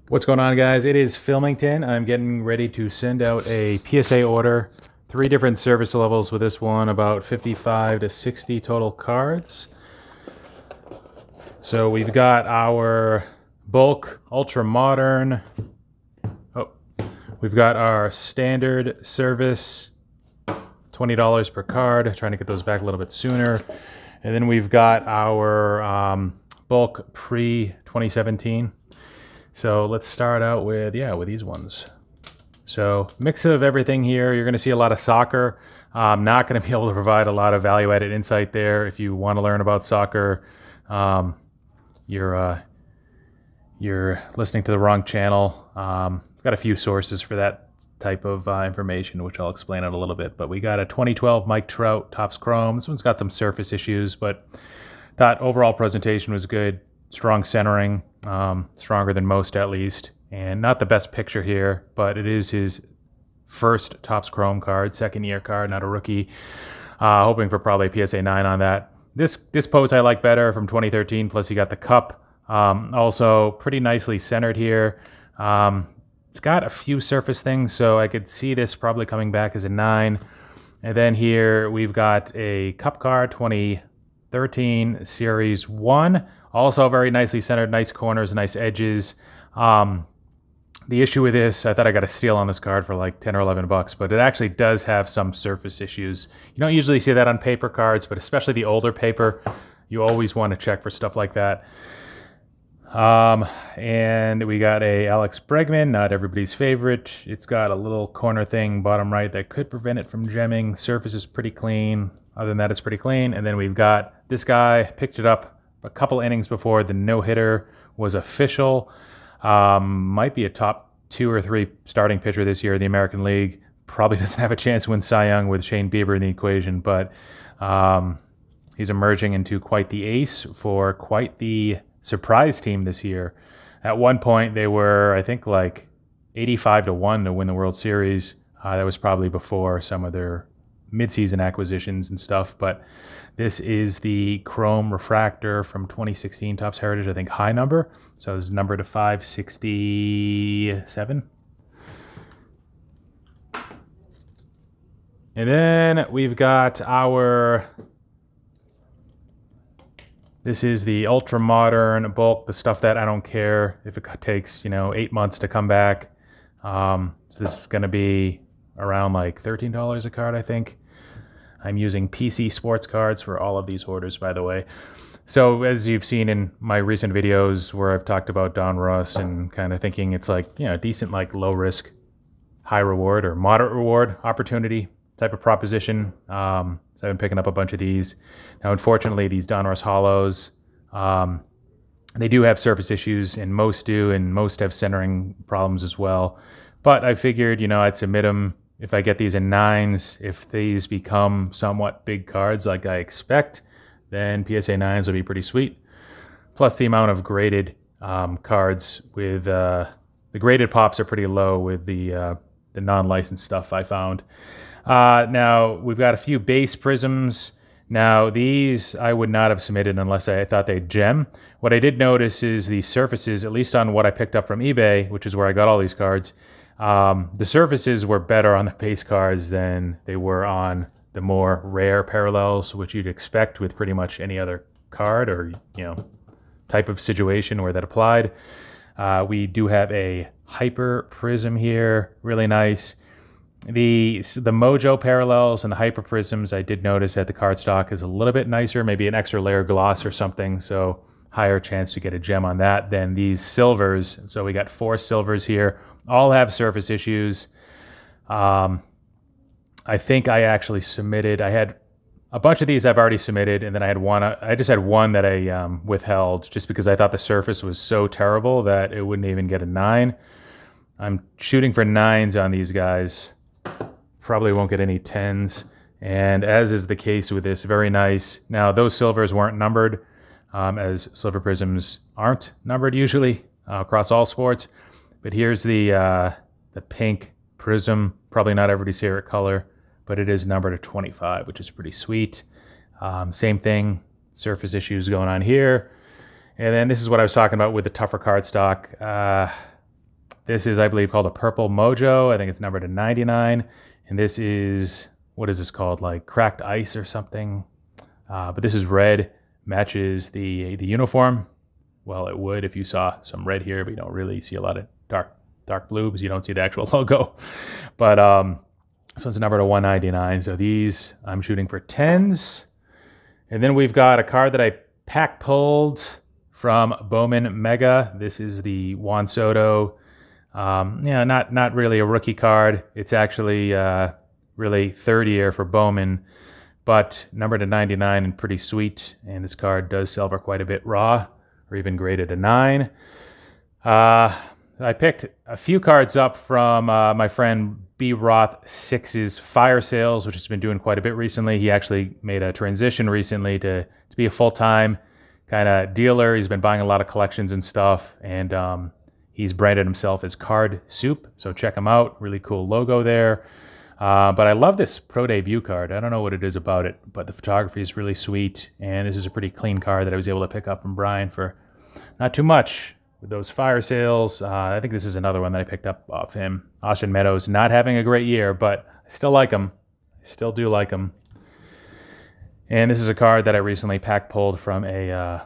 What's going on, guys? It is Filmington. I'm getting ready to send out a PSA order. 3 different service levels with this one, about 55 to 60 total cards. So we've got our bulk ultra modern. We've got our standard service, $20 per card. Trying to get those back a little bit sooner. And then we've got our bulk pre-2017. So let's start out with these ones. So mix of everything here. You're going to see a lot of soccer. I'm not going to be able to provide a lot of value-added insight there. If you want to learn about soccer, you're listening to the wrong channel. Got a few sources for that type of information, which I'll explain out a little bit. But we got a 2012 Mike Trout Topps Chrome. This one's got some surface issues, but thought overall presentation was good. Strong centering, stronger than most at least, and not the best picture here, but it is his first Topps Chrome card, second year card, not a rookie. Hoping for probably a PSA 9 on that. This pose I like better from 2013, plus you got the cup. Also pretty nicely centered here. It's got a few surface things, so I could see this probably coming back as a 9. And then here we've got a cup card, 2013 Series 1. Also very nicely centered, nice corners, nice edges. The issue with this, I thought I got a steal on this card for like 10 or 11 bucks, but it actually does have some surface issues. You don't usually see that on paper cards, but especially the older paper, you always want to check for stuff like that. And we got a Alex Bregman, not everybody's favorite. It's got a little corner thing bottom right that could prevent it from gemming. Surface is pretty clean. Other than that, it's pretty clean. And then we've got this guy, picked it up a couple innings before the no-hitter was official. Might be a top 2 or 3 starting pitcher this year in the American League. Probably doesn't have a chance to win Cy Young with Shane Bieber in the equation, but he's emerging into quite the ace for quite the surprise team this year. At one point, they were, I think, like 85 to 1 to win the World Series. That was probably before some of their midseason acquisitions and stuff, but this is the Chrome Refractor from 2016 Topps Heritage, I think high number. So this is number to 567. And then we've got this is the ultra modern bulk, the stuff that I don't care if it takes, 8 months to come back. So this is going to be around like $13 a card, I think. I'm using PC sports cards for all of these orders, by the way. So as you've seen in my recent videos where I've talked about Don Russ and kind of thinking it's like, decent, like low risk, high reward or moderate reward opportunity type of proposition. So I've been picking up a bunch of these. Now, unfortunately, these Don Russ hollows, they do have surface issues, and most do, and most have centering problems as well. But I figured, I'd submit them. If I get these in 9s, if these become somewhat big cards like I expect, then PSA 9s will be pretty sweet. Plus the amount of graded cards with the graded pops are pretty low with the non-licensed stuff I found. Now we've got a few base prisms. Now these I would not have submitted unless I thought they'd gem. What I did notice is the surfaces, at least on what I picked up from eBay, which is where I got all these cards, the surfaces were better on the base cards than they were on the more rare parallels, which you'd expect with pretty much any other card or type of situation where that applied. We do have a hyper prism here, really nice. The Mojo parallels and the hyper prisms, I did notice that the cardstock is a little bit nicer, maybe an extra layer gloss or something, so higher chance to get a gem on that than these silvers. So we got 4 silvers here. All have surface issues. I think I actually submitted. I had a bunch of these I've already submitted, and then I had one. I just had one that I withheld just because I thought the surface was so terrible that it wouldn't even get a 9. I'm shooting for 9s on these guys. Probably won't get any 10s. And as is the case with this, very nice. Now those silvers weren't numbered, as silver prisms aren't numbered usually across all sports. But here's the pink prism. Probably not everybody's favorite color, but it is numbered to 25, which is pretty sweet. Same thing, surface issues going on here. And then this is what I was talking about with the tougher cardstock. This is, I believe, called a purple Mojo. I think it's numbered to 99. And this is, what is this called? Like cracked ice or something. But this is red, matches the uniform. Well, it would if you saw some red here, but you don't really see a lot of dark blue because you don't see the actual logo. But this one's numbered to 199. So these I'm shooting for 10s. And then we've got a card that I pack pulled from Bowman Mega. This is the Juan Soto. Yeah, not really a rookie card. It's actually really third year for Bowman, but numbered to 99 and pretty sweet. And this card does sell for quite a bit raw, or even graded a 9. I picked a few cards up from my friend B. Roth 6's Fire Sales, which has been doing quite a bit recently. He actually made a transition recently to be a full-time kind of dealer. He's been buying a lot of collections and stuff, and he's branded himself as Cardsoup, so check him out. Really cool logo there. But I love this Pro Debut card. I don't know what it is about it, but the photography is really sweet, and this is a pretty clean card that I was able to pick up from Brian for not too much with those Fire Sales. I think this is another one that I picked up off him. Austin Meadows not having a great year, but I still like him. I still do like him. And this is a card that I recently pack pulled from a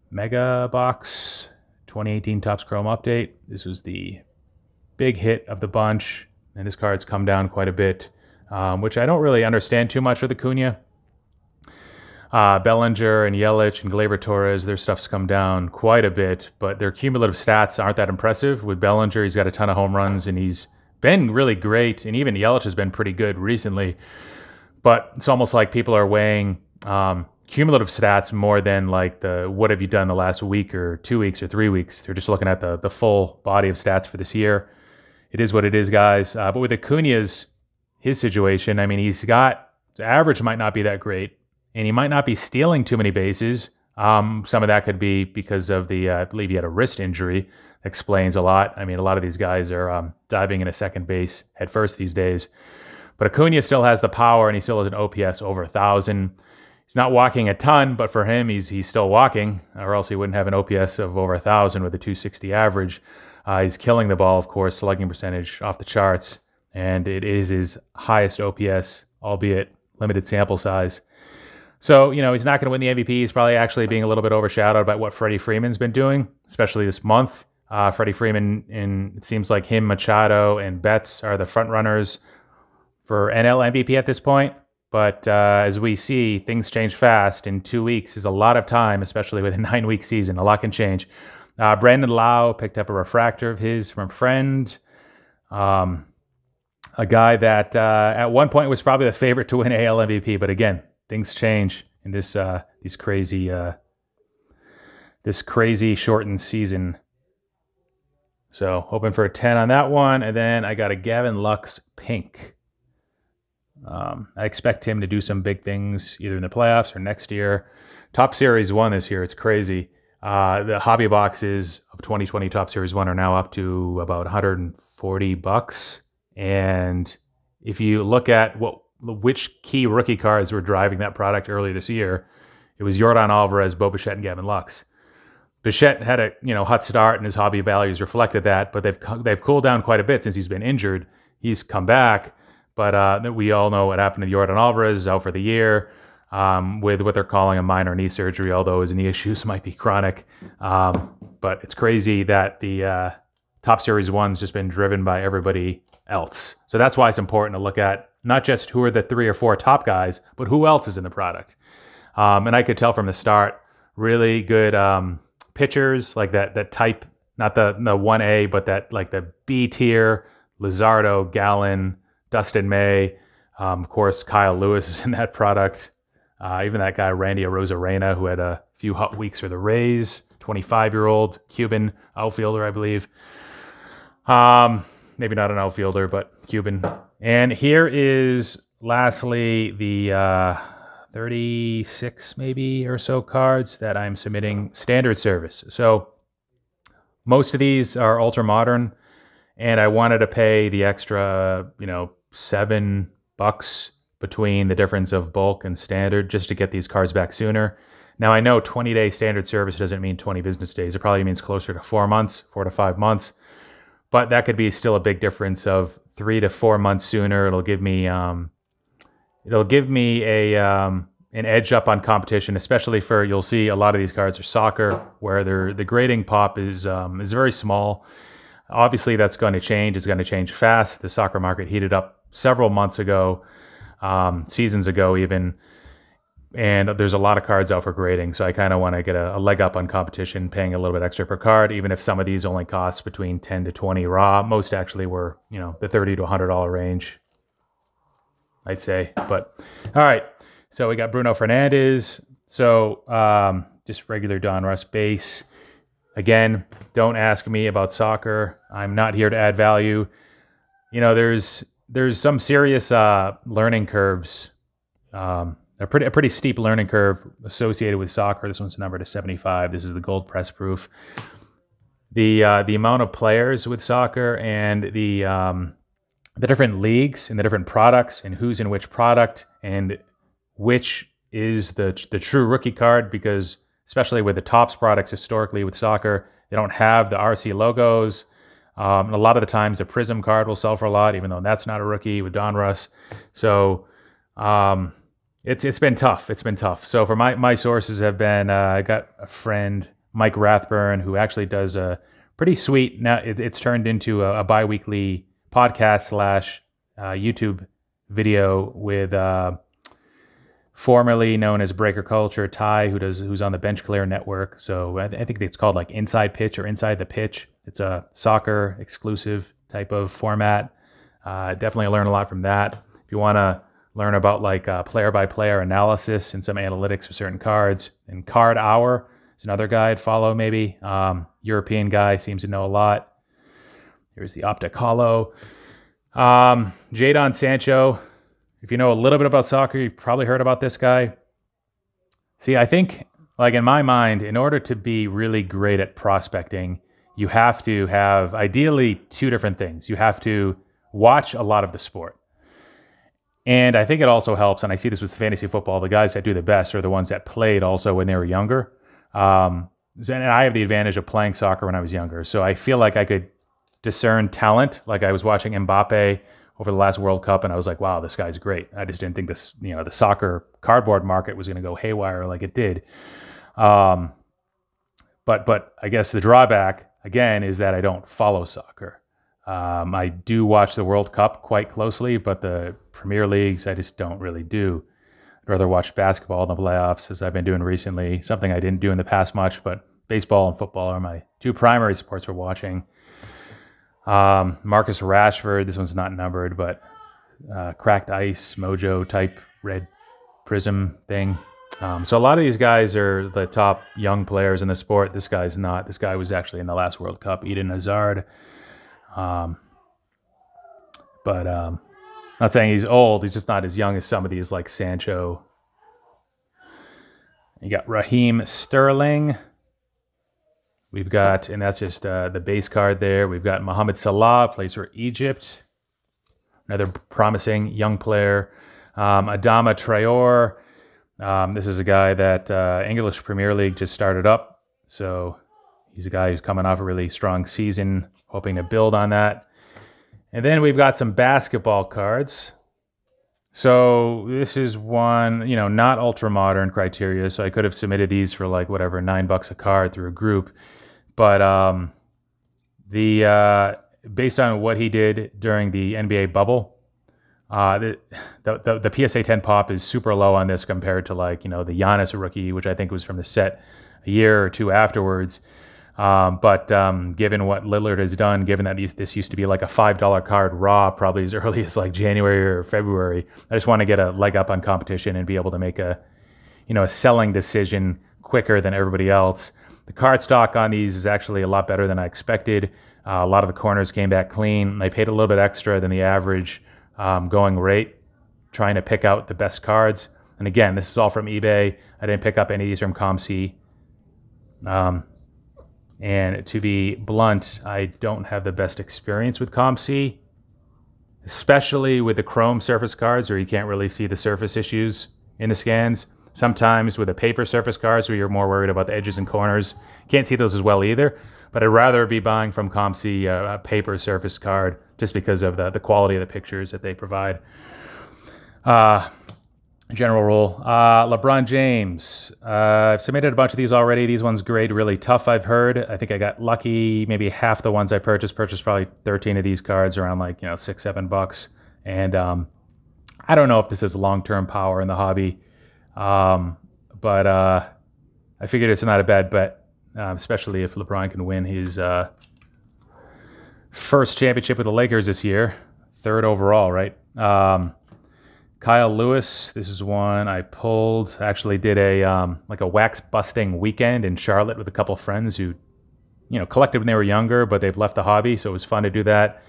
Mega Box 2018 Topps Chrome update. This was the big hit of the bunch, and this card's come down quite a bit, which I don't really understand too much with Acuna. Bellinger and Yelich and Gleyber Torres, their stuff's come down quite a bit, but their cumulative stats aren't that impressive. With Bellinger, he's got a ton of home runs, and he's been really great, and even Yelich has been pretty good recently. But it's almost like people are weighing cumulative stats more than like the what have you done the last week or 2 weeks or 3 weeks. They're just looking at the full body of stats for this year. It is what it is, guys. But with Acuna's, his situation, I mean, he's got, the average might not be that great, and he might not be stealing too many bases. Some of that could be because of the, I believe he had a wrist injury. Explains a lot. I mean, a lot of these guys are diving into second base head first these days. But Acuna still has the power, and he still has an OPS over 1,000. He's not walking a ton, but for him, he's still walking, or else he wouldn't have an OPS of over 1,000 with a 260 average. He's killing the ball, of course, slugging percentage off the charts, and it is his highest OPS, albeit limited sample size. So, you know, he's not going to win the MVP. He's probably actually being a little bit overshadowed by what Freddie Freeman's been doing, especially this month. Freddie Freeman, and it seems like him, Machado, and Betts are the front runners for NL MVP at this point. But as we see, things change fast, and 2 weeks is a lot of time, especially with a 9-week season. A lot can change. Brandon Lau picked up a refractor of his from a friend. A guy that at one point was probably the favorite to win AL MVP, but again, things change in this crazy shortened season. So hoping for a 10 on that one, and then I got a Gavin Lux pink. I expect him to do some big things either in the playoffs or next year. Top Series 1 this year, it's crazy. The hobby boxes of 2020 Top Series 1 are now up to about $140. And if you look at which key rookie cards were driving that product earlier this year, it was Yordan Alvarez, Bo Bichette, and Gavin Lux. Bichette had a hot start, and his hobby values reflected that, but they've cooled down quite a bit since he's been injured. He's come back, but we all know what happened to Yordan Alvarez. He's out for the year with what they're calling a minor knee surgery, although his knee issues might be chronic. But it's crazy that the Top Series 1's just been driven by everybody else. So that's why it's important to look at not just who are the 3 or 4 top guys, but who else is in the product. And I could tell from the start, really good pitchers, like that type, not the 1A, but that like the B tier, Luzardo, Gallen, Dustin May, of course, Kyle Lewis is in that product. Even that guy, Randy Arozarena, who had a few hot weeks for the Rays, 25-year-old Cuban outfielder, I believe. Maybe not an outfielder, but Cuban. And here is, lastly, the 36 maybe or so cards that I'm submitting standard service. So most of these are ultra modern, and I wanted to pay the extra, $7 between the difference of bulk and standard just to get these cards back sooner. Now I know 20-day standard service doesn't mean 20 business days. It probably means closer to 4 months, 4 to 5 months. but that could be still a big difference of 3 to 4 months sooner. It'll give me a an edge up on competition, especially for, you'll see a lot of these cards are soccer, where the grading pop is very small. Obviously, that's going to change. It's going to change fast. The soccer market heated up several months ago, seasons ago even, and there's a lot of cards out for grading. So I kind of want to get a leg up on competition, paying a little bit extra per card, even if some of these only cost between 10 to 20 raw. Most actually were, the $30 to $100 range, I'd say. But all right, so we got Bruno Fernandez. So just regular Donruss base. Again, don't ask me about soccer. I'm not here to add value. There's some serious learning curves. A pretty steep learning curve associated with soccer. This one's numbered to 75. This is the gold press proof. The amount of players with soccer and the different leagues and the different products and who's in which product and which is the true rookie card, because especially with the Topps products historically with soccer, they don't have the RC logos. And a lot of the times the Prism card will sell for a lot, even though that's not a rookie with Donruss. So it's been tough. It's been tough. So for my sources have been, I got a friend, Mike Rathburn, who actually does a pretty sweet, now it's turned into a bi-weekly podcast / YouTube video with formerly known as Breaker Culture, Ty, who's on the Bench Clear Network. So I think it's called like Inside Pitch or Inside the Pitch. It's a soccer exclusive type of format. Definitely learn a lot from that. If you want to learn about like player-by-player analysis and some analytics for certain cards, and Card Hour is another guy I'd follow maybe. European guy, seems to know a lot. Here's the Optic Hollow. Jadon Sancho. If you know a little bit about soccer, you've probably heard about this guy. See, I think, like in my mind, in order to be really great at prospecting, you have to have ideally two different things. You have to watch a lot of the sport. And I think it also helps, and I see this with fantasy football, the guys that do the best are the ones that played also when they were younger. And I have the advantage of playing soccer when I was younger. So I feel like I could discern talent. Like I was watching Mbappe over the last World Cup, and I was like, wow, this guy's great. I just didn't think this, the soccer cardboard market was going to go haywire like it did. But I guess the drawback, again, is that I don't follow soccer. I do watch the World Cup quite closely, but the Premier Leagues, I just don't really do. I'd rather watch basketball in the playoffs, as I've been doing recently, something I didn't do in the past much, but baseball and football are my two primary sports for watching. Marcus Rashford, this one's not numbered, but cracked ice, Mojo type red prism thing. So a lot of these guys are the top young players in the sport. This guy's not. This guy was actually in the last World Cup, Eden Hazard. Not saying he's old. He's just not as young as some of these, like Sancho. You got Raheem Sterling. We've got, and that's just the base card there. We've got Mohamed Salah, plays for Egypt. Another promising young player. Adama Traore. This is a guy that English Premier League just started up. So he's a guy who's coming off a really strong season, hoping to build on that. And then we've got some basketball cards. So this is one, not ultra modern criteria. So I could have submitted these for like whatever, $9 a card through a group. But based on what he did during the NBA bubble, the PSA 10 pop is super low on this compared to like, the Giannis rookie, which I think was from the set a year or two afterwards. But given what Lillard has done, given that this used to be like a $5 card raw, probably as early as like January or February, I just want to get a leg up on competition and be able to make a selling decision quicker than everybody else. The card stock on these is actually a lot better than I expected. A lot of the corners came back clean. I paid a little bit extra than the average going rate, trying to pick out the best cards. And again, this is all from eBay. I didn't pick up any of these from ComC. And to be blunt, I don't have the best experience with ComC, especially with the chrome surface cards where you can't really see the surface issues in the scans. Sometimes with the paper surface cards where you're more worried about the edges and corners, can't see those as well either. But I'd rather be buying from ComC a paper surface card just because of the quality of the pictures that they provide. General rule. LeBron James. I've submitted a bunch of these already. These ones grade really tough, I've heard. I think I got lucky. Maybe half the ones I purchased probably 13 of these cards around like, $6, $7. And I don't know if this is long-term power in the hobby. But I figured it's not a bad bet, especially if LeBron can win his first championship with the Lakers this year. 3rd overall, right? Kyle Lewis, this is one I pulled. I actually did a like a wax busting weekend in Charlotte with a couple of friends who, collected when they were younger, but they've left the hobby, so it was fun to do that.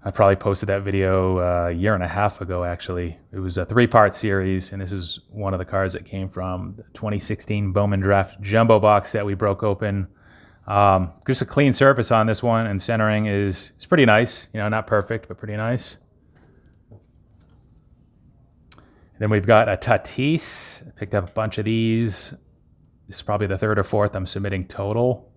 I probably posted that video a year and a half ago, actually. It was a 3-part series, and this is one of the cards that came from the 2016 Bowman Draft Jumbo box that we broke open. Just a clean surface on this one, and centering is pretty nice. Not perfect, but pretty nice. Then we've got a Tatis. I picked up a bunch of these. This is probably the 3rd or 4th I'm submitting total.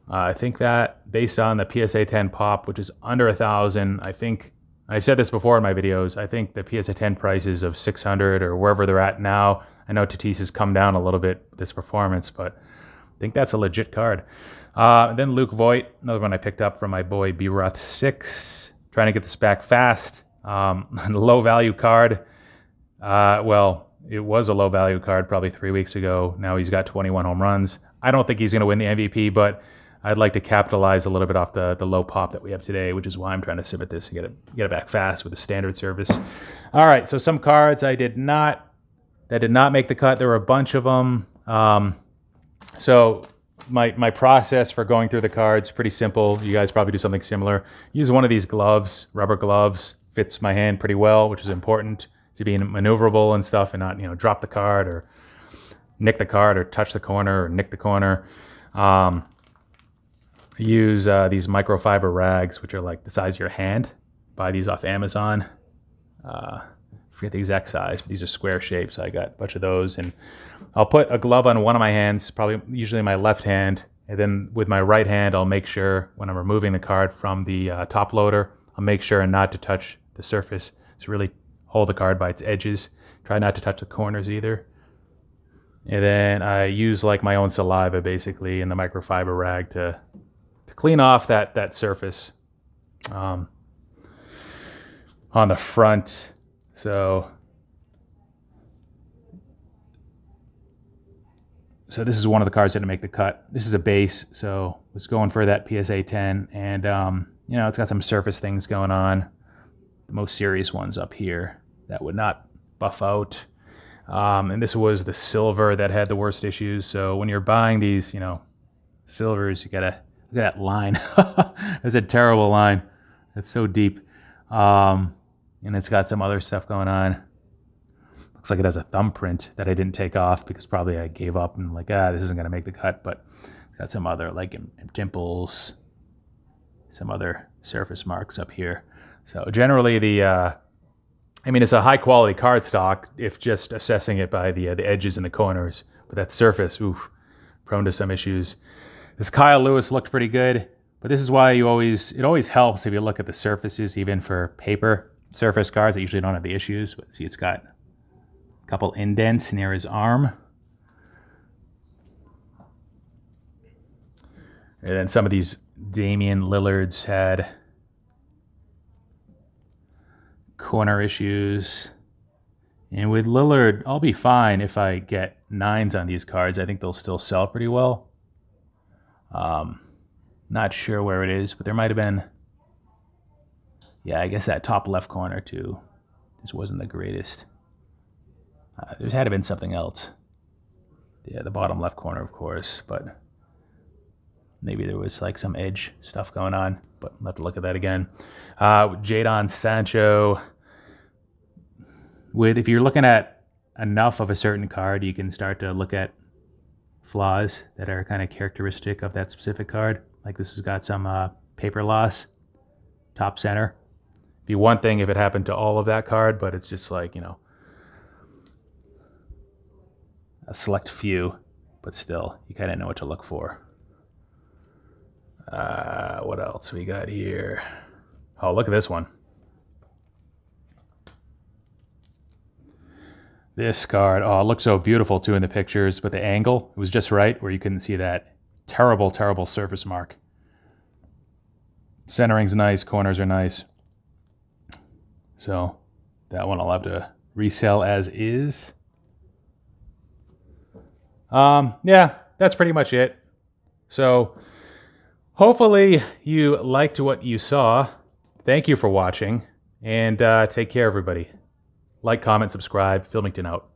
I think that based on the PSA 10 pop, which is under 1,000, I think, I've said this before in my videos, I think the PSA 10 prices of 600 or wherever they're at now, I know Tatis has come down a little bit with this performance, but I think that's a legit card. Then Luke Voight, another one I picked up from my boy B-Roth 6. Trying to get this back fast. Low value card. Well, it was a low value card probably 3 weeks ago. Now he's got 21 home runs. I don't think he's going to win the MVP, but I'd like to capitalize a little bit off the low pop that we have today, which is why I'm trying to submit this and get it back fast with a standard service. All right, so some cards that did not make the cut. There were a bunch of them. So my process for going through the cards, pretty simple. You guys probably do something similar. Use one of these gloves, rubber gloves. Fits my hand pretty well, which is important to be maneuverable and stuff, and not drop the card or nick the card or touch the corner or nick the corner. Use these microfiber rags, which are like the size of your hand. Buy these off Amazon. Forget the exact size, but these are square shapes. So I got a bunch of those, and I'll put a glove on one of my hands, usually my left hand, and then with my right hand, I'll make sure when I'm removing the card from the top loader, I'll make sure not to touch the surface. Just really hold the card by its edges. Try not to touch the corners either. And then I use like my own saliva basically in the microfiber rag to clean off that surface on the front. So this is one of the cards that didn't make the cut. This is a base, so was going for that PSA 10, and it's got some surface things going on. The most serious ones up here that would not buff out. And this was the silver that had the worst issues. So when you're buying these, silvers, you gotta look at that line. That's a terrible line. It's so deep. And it's got some other stuff going on. Looks like it has a thumbprint that I didn't take off because probably I gave up and like, this isn't gonna make the cut. But it's got some other like dimples, some other surface marks up here. So generally it's a high quality card stock if just assessing it by the edges and the corners, but that surface, prone to some issues. This Kyle Lewis looked pretty good, but this is why it always helps if you look at the surfaces, even for paper surface cards that usually don't have the issues. But see, it's got a couple indents near his arm. And then some of these Damian Lillards had corner issues. And with Lillard, I'll be fine if I get 9s on these cards. I think they'll still sell pretty well. Not sure where it is, but there might have been, I guess that top left corner too. This wasn't the greatest. There had to have been something else. Yeah, the bottom left corner, of course, but maybe there was like some edge stuff going on, but I'll have to look at that again. Jadon Sancho. If you're looking at enough of a certain card, you can start to look at flaws that are kind of characteristic of that specific card. Like this has got some paper loss, top center. It'd be one thing if it happened to all of that card, but it's just like, a select few, but still, you kind of know what to look for. What else we got here? Oh, look at this one. This card, oh, it looks so beautiful too in the pictures, but the angle, it was just right where you couldn't see that terrible, terrible surface mark. Centering's nice, corners are nice. So that one I'll have to resell as is. Yeah, that's pretty much it. So hopefully you liked what you saw. Thank you for watching, and take care, everybody. Like, comment, subscribe. Filmington out.